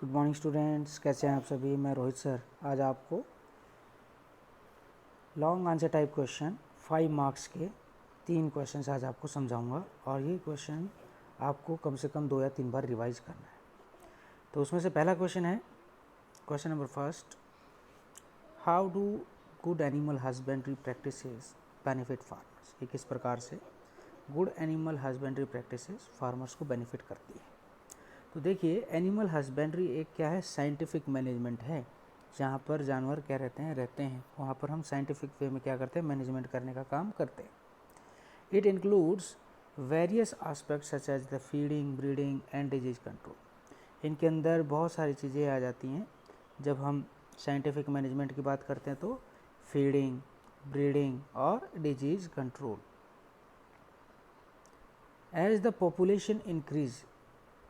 Good morning students, कैसे हैं आप सभी। मैं रोहित सर आज आपको long answer type question 5 marks के 3 क्वेश्चंस आज आपको समझाऊंगा और ये क्वेश्चन आपको कम से कम 2 या 3 बार रिवाइज करना है। तो उसमें से पहला क्वेश्चन है question number first, how do good animal husbandry practices benefit farmers. ये किस प्रकार से good animal husbandry practices farmers को बेनिफिट करती है। तो देखिए, एनिमल हस्बेंड्री एक क्या है, साइंटिफिक मैनेजमेंट है। जहाँ पर जानवर क्या रहते हैं वहाँ पर हम साइंटिफिक वे में क्या करते हैं, मैनेजमेंट करने का काम करते हैं। It includes various aspects such as the feeding, breeding and disease control. इनके अंदर बहुत सारी चीज़ें आ जाती हैं। जब हम साइंटिफिक मैनेजमेंट की बात करते हैं तो फीडिंग, ब्रीडिंग और disease control. As the population increase,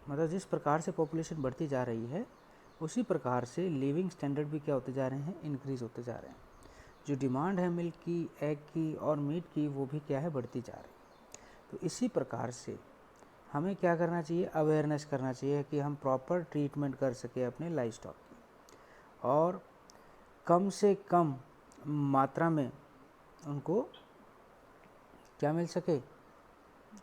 मतलब जिस प्रकार से पॉपुलेशन बढ़ती जा रही है उसी प्रकार से लिविंग स्टैंडर्ड भी क्या होते जा रहे हैं, इंक्रीज होते जा रहे हैं। जो डिमांड है मिल्क की, एग की और मीट की, वो भी क्या है, बढ़ती जा रही है। तो इसी प्रकार से हमें क्या करना चाहिए, अवेयरनेस करना चाहिए कि हम प्रॉपर ट्रीटमेंट कर सके अपने लाइफ स्टॉक की और कम से कम मात्रा में उनको क्या मिल सके,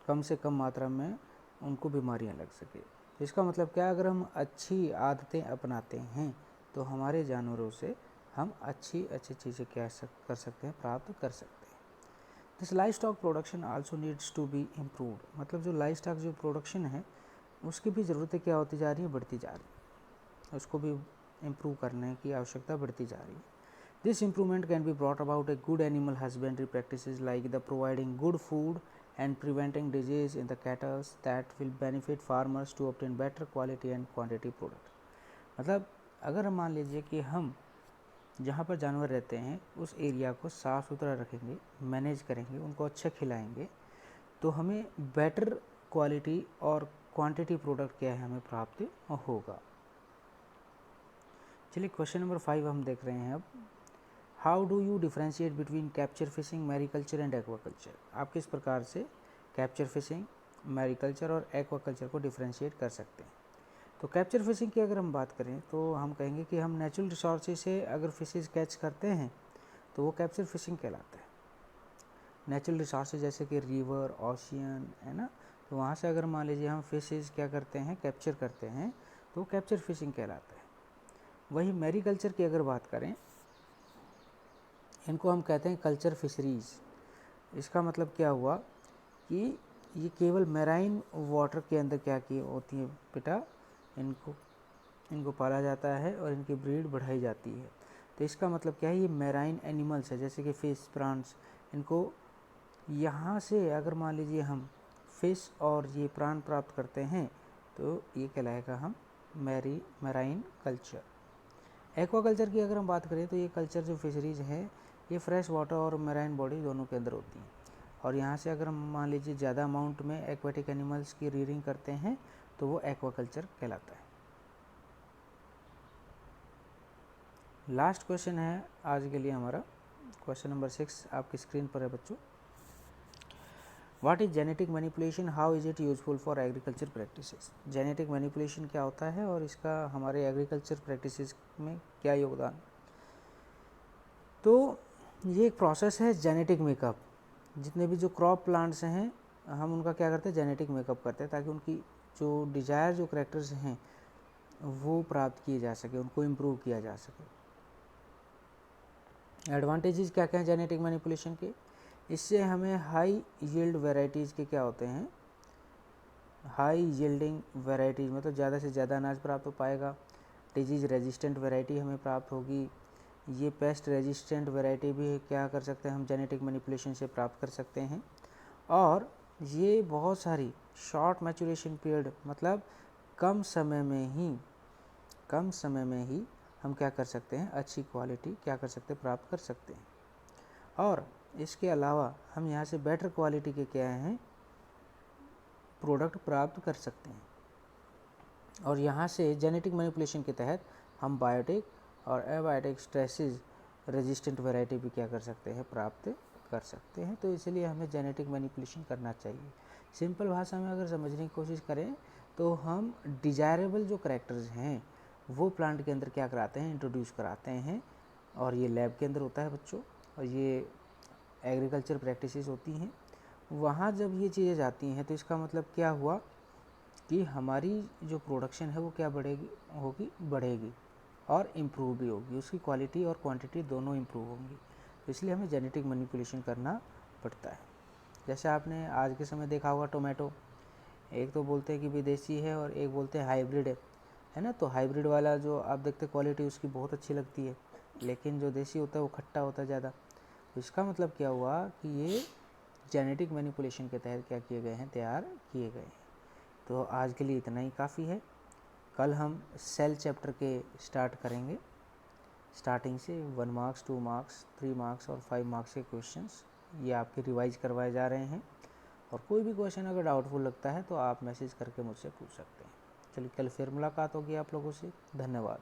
कम से कम मात्रा में उनको बीमारियां लग सके। तो इसका मतलब क्या, अगर हम अच्छी आदतें अपनाते हैं तो हमारे जानवरों से हम अच्छी चीज़ें कर सकते हैं, प्राप्त कर सकते हैं। This livestock production also needs to be improved, मतलब जो लाइफ स्टॉक जो प्रोडक्शन है उसकी भी ज़रूरतें क्या होती जा रही है, बढ़ती जा रही है। उसको भी इम्प्रूव करने की आवश्यकता बढ़ती जा रही है। This improvement can be brought about a good animal husbandry practices like the providing good food and preventing disease in the cattle that will benefit farmers to obtain better quality and quantity product। मतलब अगर हम मान लीजिए कि हम जहाँ पर जानवर रहते हैं उस एरिया को साफ़ सुथरा रखेंगे, मैनेज करेंगे, उनको अच्छा खिलाएंगे, तो हमें बेटर क्वालिटी और क्वांटिटी प्रोडक्ट क्या है हमें प्राप्त होगा। चलिए क्वेश्चन नंबर 5 हम देख रहे हैं अब। How do you differentiate between capture fishing, mariculture and aquaculture. आप किस प्रकार से कैप्चर फिशिंग, मैरीकल्चर और एक्वाकल्चर को डिफ्रेंशिएट कर सकते हैं। तो कैप्चर फिशिंग की अगर हम बात करें तो हम कहेंगे कि हम नेचुरल रिसोर्सेज से अगर फिशेज कैच करते हैं तो वो कैप्चर फिशिंग कहलाता है। नेचुरल रिसोर्सेज जैसे कि रिवर, ओशियन है ना, तो वहाँ से अगर मान लीजिए हम फिशेज क्या करते हैं, कैप्चर करते हैं, तो कैप्चर फिशिंग कहलाता है। वही मैरीकल्चर की अगर बात करें, इनको हम कहते हैं कल्चर फिशरीज़। इसका मतलब क्या हुआ कि ये केवल मैराइन वाटर के अंदर क्या की होती है बेटा, इनको पाला जाता है और इनकी ब्रीड बढ़ाई जाती है। तो इसका मतलब क्या है, ये मैराइन एनिमल्स है जैसे कि फिश, प्राण्स, इनको यहाँ से अगर मान लीजिए हम फिश और ये प्राण प्राप्त करते हैं तो ये कहलाएगा हम मैराइन कल्चर। एक्वाकल्चर की अगर हम बात करें तो ये कल्चर जो फिशरीज़ है ये फ्रेश वाटर और मैराइन बॉडी दोनों के अंदर होती हैं और यहाँ से अगर हम मान लीजिए ज़्यादा अमाउंट में एक्वेटिक एनिमल्स की रीयरिंग करते हैं तो वो एक्वाकल्चर कहलाता है। लास्ट क्वेश्चन है आज के लिए हमारा, क्वेश्चन नंबर 6 आपकी स्क्रीन पर है बच्चों। What is genetic manipulation, how is it useful for agriculture practices. Genetic manipulation क्या होता है और इसका हमारे एग्रीकल्चर प्रैक्टिसेस में क्या योगदान। तो ये एक प्रोसेस है जेनेटिक मेकअप। जितने भी जो क्रॉप प्लांट्स हैं हम उनका क्या करते हैं, जेनेटिक मेकअप करते हैं ताकि उनकी जो डिज़ायर जो करैक्टर्स हैं वो प्राप्त किए जा सके, उनको इम्प्रूव किया जा सके। एडवांटेजेस क्या क्या हैं जेनेटिक मैनिपुलेशन के, इससे हमें हाई यील्ड वेराइटीज़ के क्या होते हैं, हाई यील्डिंग वेराइटीज़, मतलब ज़्यादा से ज़्यादा अनाज प्राप्त हो पाएगा। डिजीज़ रेजिस्टेंट वेराइटी हमें प्राप्त होगी। ये पेस्ट रेजिस्टेंट वैरायटी भी क्या कर सकते हैं हम जेनेटिक मैनिपुलेशन से प्राप्त कर सकते हैं। और ये बहुत सारी शॉर्ट मैचुरेशन पीरियड, मतलब कम समय में ही हम क्या कर सकते हैं, अच्छी क्वालिटी क्या कर सकते हैं, प्राप्त कर सकते हैं। और इसके अलावा हम यहाँ से बेटर क्वालिटी के क्या हैं, प्रोडक्ट प्राप्त कर सकते हैं। और यहाँ से जेनेटिक मैनिपुलेशन के तहत हम बायोटिक और एबायोटिक स्ट्रेसेस रेजिस्टेंट वैरायटी भी क्या कर सकते हैं, प्राप्त कर सकते हैं। तो इसलिए हमें जेनेटिक मैनिपुलेशन करना चाहिए। सिंपल भाषा में अगर समझने की कोशिश करें तो हम डिजायरेबल जो करैक्टर्स हैं वो प्लांट के अंदर क्या कराते हैं, इंट्रोड्यूस कराते हैं, और ये लैब के अंदर होता है बच्चों, और ये एग्रीकल्चर प्रैक्टिसेस होती हैं। वहाँ जब ये चीज़ें जाती हैं तो इसका मतलब क्या हुआ कि हमारी जो प्रोडक्शन है वो क्या बढ़ेगी और इम्प्रूव भी होगी, उसकी क्वालिटी और क्वांटिटी दोनों इम्प्रूव होंगी। तो इसलिए हमें जेनेटिक मैनिपुलेशन करना पड़ता है। जैसे आपने आज के समय देखा होगा टोमेटो, एक तो बोलते हैं कि विदेशी है और एक बोलते हैं हाइब्रिड है ना। तो हाइब्रिड वाला जो आप देखते क्वालिटी उसकी बहुत अच्छी लगती है, लेकिन जो देसी होता है वो खट्टा होता है ज़्यादा। तो इसका मतलब क्या हुआ कि ये जेनेटिक मैनिपुलेशन के तहत क्या किए गए हैं, तैयार किए गए हैं। तो आज के लिए इतना ही काफ़ी है। कल हम सेल चैप्टर के स्टार्ट करेंगे, स्टार्टिंग से 1 मार्क्स 2 मार्क्स 3 मार्क्स और 5 मार्क्स के क्वेश्चंस ये आपके रिवाइज करवाए जा रहे हैं। और कोई भी क्वेश्चन अगर डाउटफुल लगता है तो आप मैसेज करके मुझसे पूछ सकते हैं। चलिए, कल फिर मुलाकात होगी आप लोगों से। धन्यवाद।